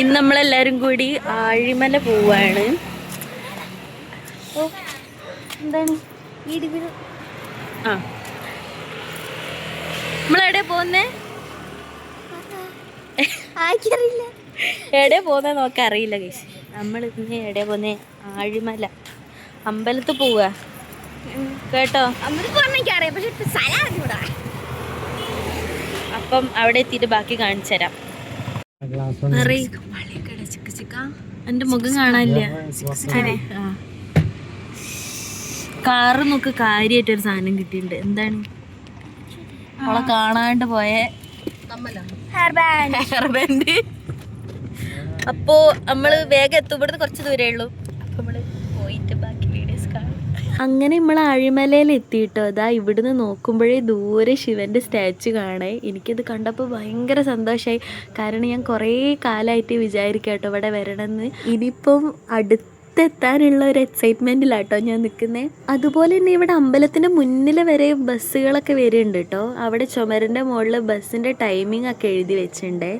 ഇന്ന് നമ്മളെല്ലാരും കൂടി ആഴിമല പോവാണ്. എന്താണ് നമ്മളെവിടെ പോന്നേ? എവിടെ പോന്നെ നോക്കാൻ അറിയില്ല ഗൈസ്. നമ്മൾ ഇന്ന് എവിടെ പോന്നേ? ആഴിമല അമ്പലത്ത് പോവാ കേട്ടോ. അപ്പം അവിടെ എത്തിയിട്ട് ബാക്കി കാണിച്ചു തരാം. എന്റെ മുഖം കാണാനില്ല. കാറ് നോക്ക്, കാര്യമായിട്ടൊരു സാധനം കിട്ടിയിട്ടുണ്ട്. എന്താണ് അവളെ കാണാണ്ട് പോയ ഹെയർ ബാൻഡ്. അപ്പോ നമ്മള് വേഗം എത്തും. ഇവിടുന്ന് കുറച്ച് ദൂരേ ഉള്ളൂ. അപ്പൊ നമ്മള് പോയിട്ട് ബാക്കി വീഡിയോസ് കാണാം. അങ്ങനെ നമ്മൾ ആഴിമലയിൽ എത്തിയിട്ടോ. അതാ ഇവിടുന്ന് നോക്കുമ്പോഴേ ദൂരെ ശിവന്റെ സ്റ്റാച്ചു കാണേ. എനിക്കത് കണ്ടപ്പോൾ ഭയങ്കര സന്തോഷമായി. കാരണം ഞാൻ കുറേ കാലമായിട്ട് വിചാരിക്കാട്ടോ ഇവിടെ വരണമെന്ന്. ഇനിയിപ്പം അടുത്തെത്താനുള്ള ഒരു എക്സൈറ്റ്മെൻറ്റിലാട്ടോ ഞാൻ നിൽക്കുന്നത്. അതുപോലെ തന്നെ ഇവിടെ അമ്പലത്തിൻ്റെ മുന്നിൽ വരെ ബസ്സുകളൊക്കെ വരുന്നുണ്ട് കേട്ടോ. അവിടെ ചുമരിൻ്റെ മുകളിൽ ബസ്സിൻ്റെ ടൈമിംഗ് ഒക്കെ എഴുതി വെച്ചിട്ടുണ്ടേ.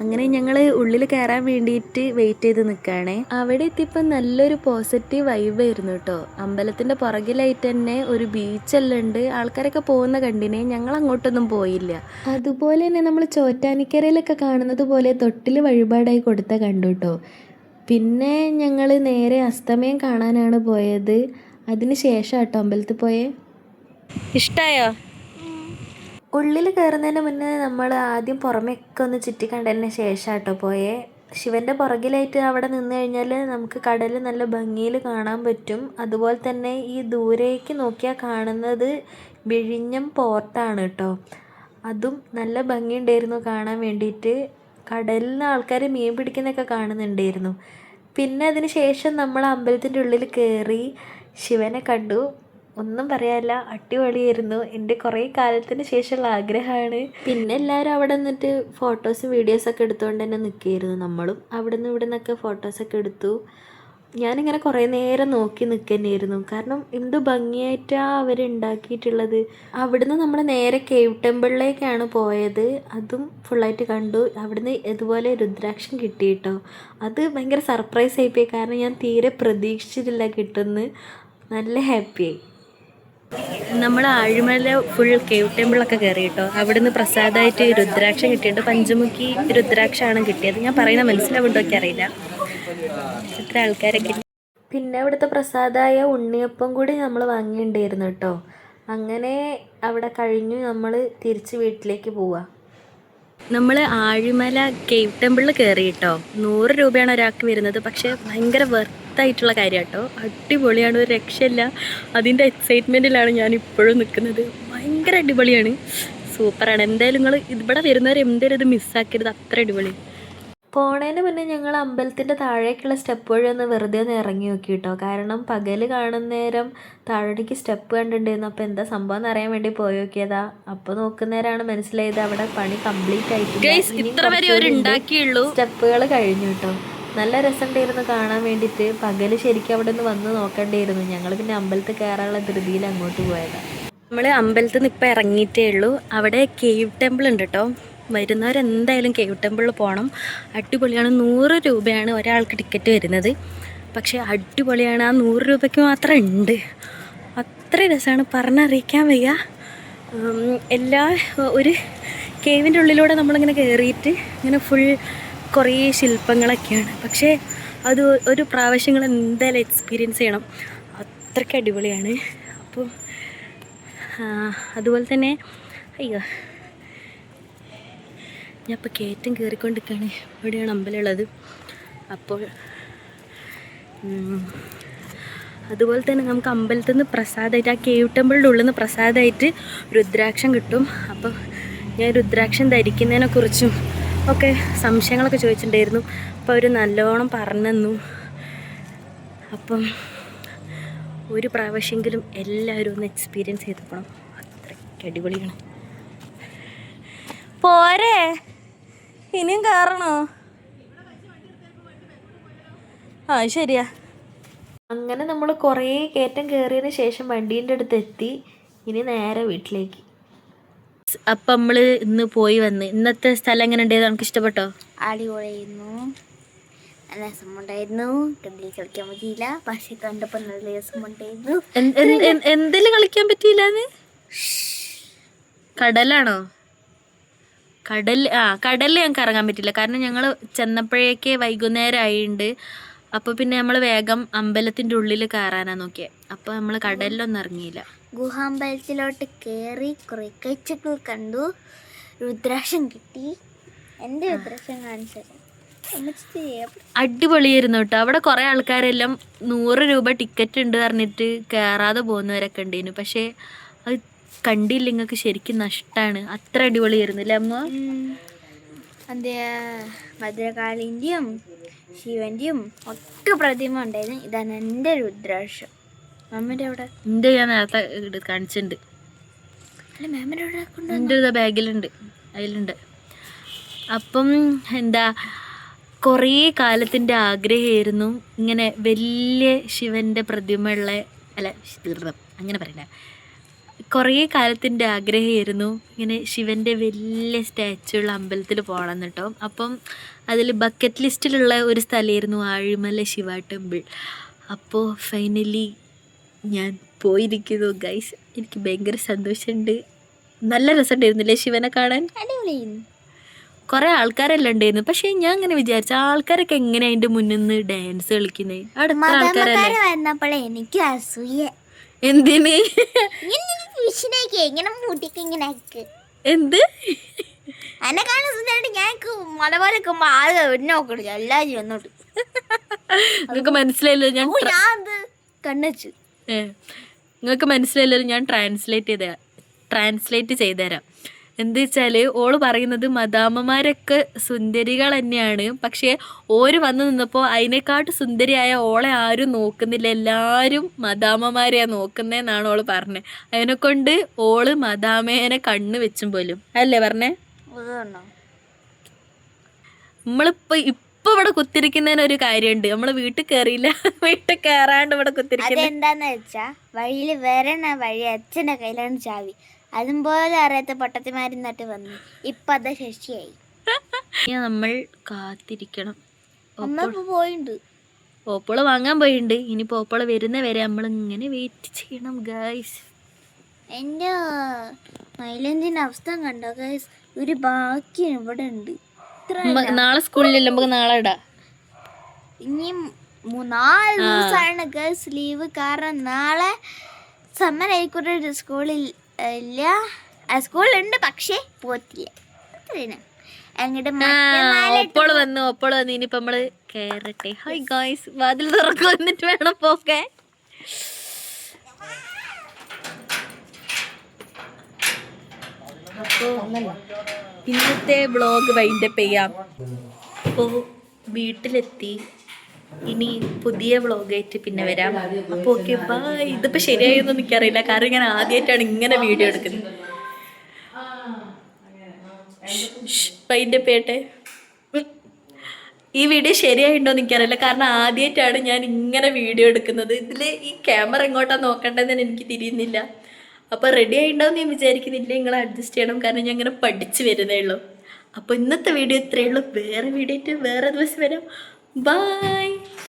അങ്ങനെ ഞങ്ങൾ ഉള്ളിൽ കയറാൻ വേണ്ടിയിട്ട് വെയിറ്റ് ചെയ്ത് നിൽക്കുകയാണേ. അവിടെ എത്തിയപ്പോൾ നല്ലൊരു പോസിറ്റീവ് വൈബായിരുന്നു കേട്ടോ. അമ്പലത്തിൻ്റെ പുറകിലായിട്ട് തന്നെ ഒരു ബീച്ചെല്ലാം ഉണ്ട്. ആൾക്കാരൊക്കെ പോകുന്ന കണ്ടിനെ. ഞങ്ങൾ അങ്ങോട്ടൊന്നും പോയില്ല. അതുപോലെ തന്നെ നമ്മൾ ചോറ്റാനിക്കരയിലൊക്കെ കാണുന്നത് പോലെ തൊട്ടിൽ വഴിപാടായി കൊടുത്ത കണ്ടു കേട്ടോ. പിന്നെ ഞങ്ങൾ നേരെ അസ്തമയം കാണാനാണ് പോയത്. അതിന് ശേഷം കേട്ടോ അമ്പലത്തിൽ പോയേ. ഇഷ്ടമായോ? ഉള്ളിൽ കയറുന്നതിന് മുന്നേ നമ്മൾ ആദ്യം പുറമേയൊക്കെ ഒന്ന് ചുറ്റി കണ്ടതിന് ശേഷം കേട്ടോ പോയേ. ശിവൻ്റെ പുറകിലായിട്ട് അവിടെ നിന്ന് കഴിഞ്ഞാൽ നമുക്ക് കടൽ നല്ല ഭംഗിയിൽ കാണാൻ പറ്റും. അതുപോലെ തന്നെ ഈ ദൂരേക്ക് നോക്കിയാൽ കാണുന്നത് വിഴിഞ്ഞം പോർട്ടാണ് കേട്ടോ. അതും നല്ല ഭംഗിയുണ്ടായിരുന്നു കാണാൻ വേണ്ടിയിട്ട്. കടലിൽ നിന്ന് ആൾക്കാർ മീൻ പിടിക്കുന്നതൊക്കെ കാണുന്നുണ്ടായിരുന്നു. പിന്നെ അതിന് ശേഷം നമ്മൾ അമ്പലത്തിൻ്റെ ഉള്ളിൽ കയറി ശിവനെ കണ്ടു. ഒന്നും പറയാനില്ല, അടിപൊളിയായിരുന്നു. എൻ്റെ കുറേ കാലത്തിന് ശേഷമുള്ള ആഗ്രഹമാണ്. പിന്നെ എല്ലാവരും അവിടെ നിന്നിട്ട് ഫോട്ടോസും വീഡിയോസൊക്കെ എടുത്തുകൊണ്ട് തന്നെ നിൽക്കുകയായിരുന്നു. നമ്മളും അവിടെ നിന്ന് ഇവിടെ നിന്നൊക്കെ ഫോട്ടോസൊക്കെ എടുത്തു. ഞാനിങ്ങനെ കുറേ നേരം നോക്കി നിൽക്കുന്നതായിരുന്നു. കാരണം എന്ത് ഭംഗിയായിട്ടാണ് അവരുണ്ടാക്കിയിട്ടുള്ളത്. അവിടുന്ന് നമ്മൾ നേരെ കേവ് ടെമ്പിളിലേക്കാണ് പോയത്. അതും ഫുള്ളായിട്ട് കണ്ടു. അവിടുന്ന് ഇതുപോലെ രുദ്രാക്ഷം കിട്ടി കേട്ടോ. അത് ഭയങ്കര സർപ്രൈസ് ആയിപ്പോയി. കാരണം ഞാൻ തീരെ പ്രതീക്ഷിച്ചിട്ടില്ല കിട്ടുമെന്ന്. നല്ല ഹാപ്പിയായി. നമ്മൾ ആഴിമല ഫുൾ കേവ് ടെമ്പിളൊക്കെ കയറി കേട്ടോ. അവിടുന്ന് പ്രസാദമായിട്ട് രുദ്രാക്ഷം കിട്ടിയിട്ടുണ്ട്. പഞ്ചമുഖി രുദ്രാക്ഷമാണ് കിട്ടിയത്. ഞാൻ പറയുന്ന മനസ്സിലാവുണ്ടോക്കെ അറിയില്ല. എത്ര ആൾക്കാരൊക്കെ. പിന്നെ അവിടുത്തെ പ്രസാദമായ ഉണ്ണിയപ്പം കൂടി നമ്മൾ വാങ്ങിയിട്ടുണ്ടായിരുന്നു കേട്ടോ. അങ്ങനെ അവിടെ കഴിഞ്ഞു നമ്മൾ തിരിച്ച് വീട്ടിലേക്ക് പോവുക. നമ്മൾ ആഴിമല കേവ് ടെമ്പിളിൽ കയറി കേട്ടോ. 100 രൂപയാണ് ഒരാൾക്ക് വരുന്നത്. പക്ഷേ ഭയങ്കര വെർത്തായിട്ടുള്ള കാര്യം കേട്ടോ. അടിപൊളിയാണ്, ഒരു രക്ഷയില്ല. അതിൻ്റെ എക്സൈറ്റ്മെൻറ്റിലാണ് ഞാൻ ഇപ്പോഴും നിൽക്കുന്നത്. ഭയങ്കര അടിപൊളിയാണ്, സൂപ്പറാണ്. എന്തായാലും നിങ്ങൾ ഇവിടെ വരുന്നവർ എന്തായാലും ഇത് മിസ്സാക്കരുത്. അത്ര അടിപൊളി. പോണതിന് മുന്നേ ഞങ്ങൾ അമ്പലത്തിൻ്റെ താഴേക്കുള്ള സ്റ്റെപ്പ് വഴി ഒന്ന് വെറുതെ ഒന്ന് ഇറങ്ങി നോക്കി കേട്ടോ. കാരണം പകൽ കാണുന്ന നേരം താഴേക്ക് സ്റ്റെപ്പ് കണ്ടിട്ടുണ്ടായിരുന്നു. അപ്പോൾ എന്താ സംഭവം എന്ന് അറിയാൻ വേണ്ടി പോയി നോക്കിയതാ. അപ്പോൾ നോക്കുന്നേരാണ് മനസ്സിലായത് അവിടെ പണി കംപ്ലീറ്റ് ആയിട്ട് സ്റ്റെപ്പുകൾ കഴിഞ്ഞു കേട്ടോ. നല്ല രസമുണ്ടായിരുന്നു കാണാൻ വേണ്ടിയിട്ട്. പകൽ ശരിക്കും അവിടെ നിന്ന് വന്ന് നോക്കേണ്ടിയിരുന്നു. ഞങ്ങൾ പിന്നെ അമ്പലത്തിൽ കയറാനുള്ള ധൃതിയിൽ അങ്ങോട്ട് പോയതാണ്. നമ്മൾ അമ്പലത്തിൽ നിന്ന് ഇപ്പോൾ ഇറങ്ങിയിട്ടേ ഉള്ളൂ. അവിടെ കേവ് ടെമ്പിൾ ഉണ്ട് കേട്ടോ. വരുന്നവരെന്തായാലും കേവ് ടെമ്പിളിൽ പോകണം. അടിപൊളിയാണ്. 100 രൂപയാണ് ഒരാൾക്ക് ടിക്കറ്റ് വരുന്നത്. പക്ഷേ അടിപൊളിയാണ്. ആ 100 രൂപയ്ക്ക് മാത്രം ഉണ്ട്. അത്ര രസമാണ്, പറഞ്ഞറിയിക്കാൻ വയ്യ. ഒരു കേവിൻ്റെ ഉള്ളിലൂടെ നമ്മളിങ്ങനെ കയറിയിട്ട് ഇങ്ങനെ ഫുൾ കുറേ ശില്പങ്ങളൊക്കെയാണ്. പക്ഷേ അത് ഒരു പ്രാവശ്യങ്ങൾ എന്തായാലും എക്സ്പീരിയൻസ് ചെയ്യണം. അത്രയ്ക്ക് അടിപൊളിയാണ്. അപ്പോൾ അതുപോലെ തന്നെ അയ്യോ, ഞാൻ ഇപ്പോൾ കയറ്റം കയറിക്കൊണ്ടിരിക്കുകയാണ്. ഇവിടെയാണ് അമ്പലമുള്ളത്. അപ്പോൾ അതുപോലെ തന്നെ നമുക്ക് അമ്പലത്തിൽ നിന്ന് പ്രസാദമായിട്ട്, ആ കേവ് ടെമ്പിളിൻ്റെ ഉള്ളിൽ നിന്ന് പ്രസാദമായിട്ട് രുദ്രാക്ഷം കിട്ടും. അപ്പോൾ ഞാൻ രുദ്രാക്ഷം ധരിക്കുന്നതിനെക്കുറിച്ചും ഒക്കെ സംശയങ്ങളൊക്കെ ചോദിച്ചിട്ടുണ്ടായിരുന്നു. അപ്പോൾ അവർ നല്ലോണം പറഞ്ഞു തന്നു. അപ്പം ഒരു പ്രാവശ്യമെങ്കിലും എല്ലാവരും ഒന്ന് എക്സ്പീരിയൻസ് ചെയ്ത് പോകണം. അത്രയ്ക്ക് അടിപൊളിയാണ്. പോരെ, ഇനിയും കയറണോ? ശരിയാ. അങ്ങനെ നമ്മൾ കുറേ കയറ്റം കയറിയതിന് ശേഷം വണ്ടീൻ്റെ അടുത്ത് എത്തി. ഇനി നേരെ വീട്ടിലേക്ക്. അപ്പം നമ്മൾ ഇന്ന് പോയി വന്ന്. ഇന്നത്തെ സ്ഥലം എങ്ങനെ ഉണ്ടായിരുന്നു? നമുക്ക് ഇഷ്ടപ്പെട്ടോ? അടിപൊളിയായിരുന്നു, നല്ല രസമുണ്ടായിരുന്നു. കടലിൽ കളിക്കാൻ പറ്റിയില്ല, പക്ഷെ കണ്ടപ്പോൾ നല്ല രസമുണ്ടായിരുന്നു. എന്തെങ്കിലും കളിക്കാൻ പറ്റിയില്ലാന്ന്? കടലാണോ? കടലിൽ ഞങ്ങൾക്ക് ഇറങ്ങാൻ പറ്റില്ല, കാരണം ഞങ്ങൾ ചെന്നപ്പോഴേക്ക് വൈകുന്നേരം ആയിട്ടുണ്ട്. അപ്പോൾ പിന്നെ നമ്മൾ വേഗം അമ്പലത്തിൻ്റെ ഉള്ളിൽ കയറാനാണ് നോക്കിയത്. അപ്പോൾ നമ്മൾ കടലിലൊന്നും ഇറങ്ങിയില്ല. ഗുഹാമ്പലത്തിലോട്ട് കയറി കുറേ കാഴ്ചകൾ കണ്ടു. രുദ്രാക്ഷം കിട്ടി. എൻ്റെ രുദ്രാക്ഷം കാണിച്ചത് അടിപൊളിയായിരുന്നു കേട്ടോ. അവിടെ കുറേ ആൾക്കാരെല്ലാം 100 രൂപ ടിക്കറ്റ് ഉണ്ട് പറഞ്ഞിട്ട് കയറാതെ പോകുന്നവരൊക്കെ ഉണ്ടായിരുന്നു. പക്ഷേ അത് കണ്ടില്ല, നിങ്ങൾക്ക് ശരിക്കും നഷ്ടമാണ്. അത്ര അടിപൊളിയായിരുന്നു അല്ലേ അമ്മ? അതെ, ഭദ്രകാളിൻ്റെയും ശിവൻ്റെയും ഒക്കെ പ്രതിമ ഉണ്ടായിരുന്നു. ഇതാണ് എൻ്റെ രുദ്രാക്ഷം. മാമൻ്റെ അവിടെ എൻ്റെ ഞാൻ നേരത്തെ കാണിച്ചിട്ടുണ്ട്. അല്ല, മാമൻ്റെ അവിടെ എൻ്റെ ഇതാ ബാഗിലുണ്ട്, അതിലുണ്ട്. അപ്പം എന്താ, കുറേ കാലത്തിൻ്റെ ആഗ്രഹമായിരുന്നു ഇങ്ങനെ വലിയ ശിവൻ്റെ പ്രതിമ ഉള്ള, അല്ല അങ്ങനെ പറയില്ല, കുറേ കാലത്തിൻ്റെ ആഗ്രഹമായിരുന്നു ഇങ്ങനെ ശിവൻ്റെ വലിയ സ്റ്റാച്ചു ഉള്ള അമ്പലത്തിൽ പോകണം കേട്ടോ. അപ്പം അതിൽ ബക്കറ്റ് ലിസ്റ്റിലുള്ള ഒരു സ്ഥലമായിരുന്നു ആഴിമല ശിവ ടെമ്പിൾ. അപ്പോൾ ഫൈനലി ഞാൻ പോയിരിക്കുന്നു ഗൈസ്. എനിക്ക് ഭയങ്കര സന്തോഷമുണ്ട്. നല്ല രസമുണ്ടായിരുന്നില്ലേ ശിവനെ കാണാൻ? അടിപൊളിയായിരുന്നു. കുറേ ആൾക്കാരെല്ലാം ഉണ്ടായിരുന്നു. പക്ഷേ ഞാൻ അങ്ങനെ വിചാരിച്ച ആൾക്കാരൊക്കെ എങ്ങനെ അതിൻ്റെ മുന്നിൽ നിന്ന് ഡാൻസ് കളിക്കുന്നത്? അവിടെ ആൾക്കാരല്ലേ വന്നപ്പോഴേ എനിക്ക് അസൂയ. എന്തിന്? ഇങ്ങനെ മൂട്ടിക്ക് ഇങ്ങനെ എന്ത് എന്നെ കാണാൻ സുന്ദരമായിട്ട് ഞാൻ മല പോലെ നിൽക്കുമ്പോ ആകെ നോക്കണില്ല, എല്ലാവരും വന്നോട്ട്. നിങ്ങൾക്ക് മനസ്സിലായില്ലോ ഞാൻ കണ്ണു നിങ്ങൾക്ക് മനസ്സിലായില്ലോ ഞാൻ ട്രാൻസ്ലേറ്റ് ചെയ്തുതരാം. എന്താ വെച്ചാൽ ഓള് പറയുന്നത് മദാമ്മമാരൊക്കെ സുന്ദരികൾ തന്നെയാണ്, പക്ഷേ ഓര് വന്ന് നിന്നപ്പോൾ അതിനെക്കാട്ട് സുന്ദരിയായ ഓളെ ആരും നോക്കുന്നില്ല, എല്ലാവരും മദാമ്മമാരെയാണ് നോക്കുന്നതെന്നാണ് ഓള് പറഞ്ഞത്. അതിനെക്കൊണ്ട് ഓള് മദാമേനെ കണ്ണ് വെച്ചും പോലും അല്ലേ പറഞ്ഞേ? നമ്മളിപ്പോൾ ഇവിടെ കുത്തിരിക്കുന്നതിനൊരു കാര്യമുണ്ട്. നമ്മള് വീട്ടിൽ കയറിയില്ല, വീട്ടിൽ കയറാണ്ട് ഇവിടെ കുത്തിരിക്കുന്നത് എന്താന്ന് വെച്ചാ വഴിയിൽ വരണ വഴി അച്ഛൻ്റെ കയ്യിലാണ് ചാവി. അതുപോലെ അറിയാത്ത പൊട്ടത്തിമാരിന്നിട്ട് വന്നു. ഇപ്പൊ അത് ശശിയായി. നമ്മൾ കാത്തിരിക്കണം. പോയിണ്ട്, ഓപ്പോള് വാങ്ങാൻ പോയിട്ടുണ്ട്. ഇനി ഓപ്പോള് വരുന്ന വരെ നമ്മൾ ഇങ്ങനെ വെയിറ്റ് ചെയ്യണം ഗൈസ്. എൻ്റെ മൈലന്തിന്റെ അവസ്ഥ കണ്ടോ ഗൈസ്? ഒരു ബാക്കി ഇവിടെ ഉണ്ട്. നാളെ സ്കൂളിലല്ല, നമുക്ക് നാളെ ഇടാം. ഇനി 4 ദിവസമാണ് ഗേൾസ് ലീവ്. കാരണം നാളെ സമ്മർ ആയിക്കോട്ടെ, സ്കൂളിൽ ഇല്ല, സ്കൂളുണ്ട് പക്ഷേ പോത്തില്ല. ഒപ്പോള് വന്നു ഇനിയിപ്പോ നമ്മള് കേറട്ടെ. ഹായ് ഗായ്സ്, വാതിൽ തുറക്ക് വന്നിട്ട് വേണം പോക്കെ. ഇന്നത്തെ വ്ളോഗ് വൈൻഡപ്പ് ചെയ്യാം. അപ്പോൾ വീട്ടിലെത്തി, ഇനി പുതിയ വ്ളോഗായിട്ട് പിന്നെ വരാം. അപ്പോൾ ഓക്കെ ബൈ. ഇതിപ്പോൾ ശരിയായൊന്നും എനിക്കറിയില്ല, കാരണം ഞാൻ ആദ്യമായിട്ടാണ് ഇങ്ങനെ വീഡിയോ എടുക്കുന്നത്. വൈൻഡപ്പ് ചെയ്യട്ടെ. ഈ വീഡിയോ ശരിയായിട്ടുണ്ടോ എന്ന് എനിക്കറിയില്ല, കാരണം ആദ്യമായിട്ടാണ് ഞാൻ ഇങ്ങനെ വീഡിയോ എടുക്കുന്നത്. ഇതിൽ ഈ ക്യാമറ എങ്ങോട്ടാണ് നോക്കേണ്ടതെന്ന് എനിക്ക് തിരിയുന്നില്ല. അപ്പോൾ റെഡി ആയിട്ടുണ്ടാവും ഞാൻ വിചാരിക്കുന്നില്ല. നിങ്ങൾ അഡ്ജസ്റ്റ് ചെയ്യണം, കാരണം ഞാൻ ഇങ്ങനെ പഠിച്ച് വരുന്നേ ഉള്ളൂ. അപ്പോൾ ഇന്നത്തെ വീഡിയോ ഇത്രയേ ഉള്ളൂ. വേറെ വീഡിയോ ആയിട്ട് വേറെ ദിവസം വരാം. ബൈ.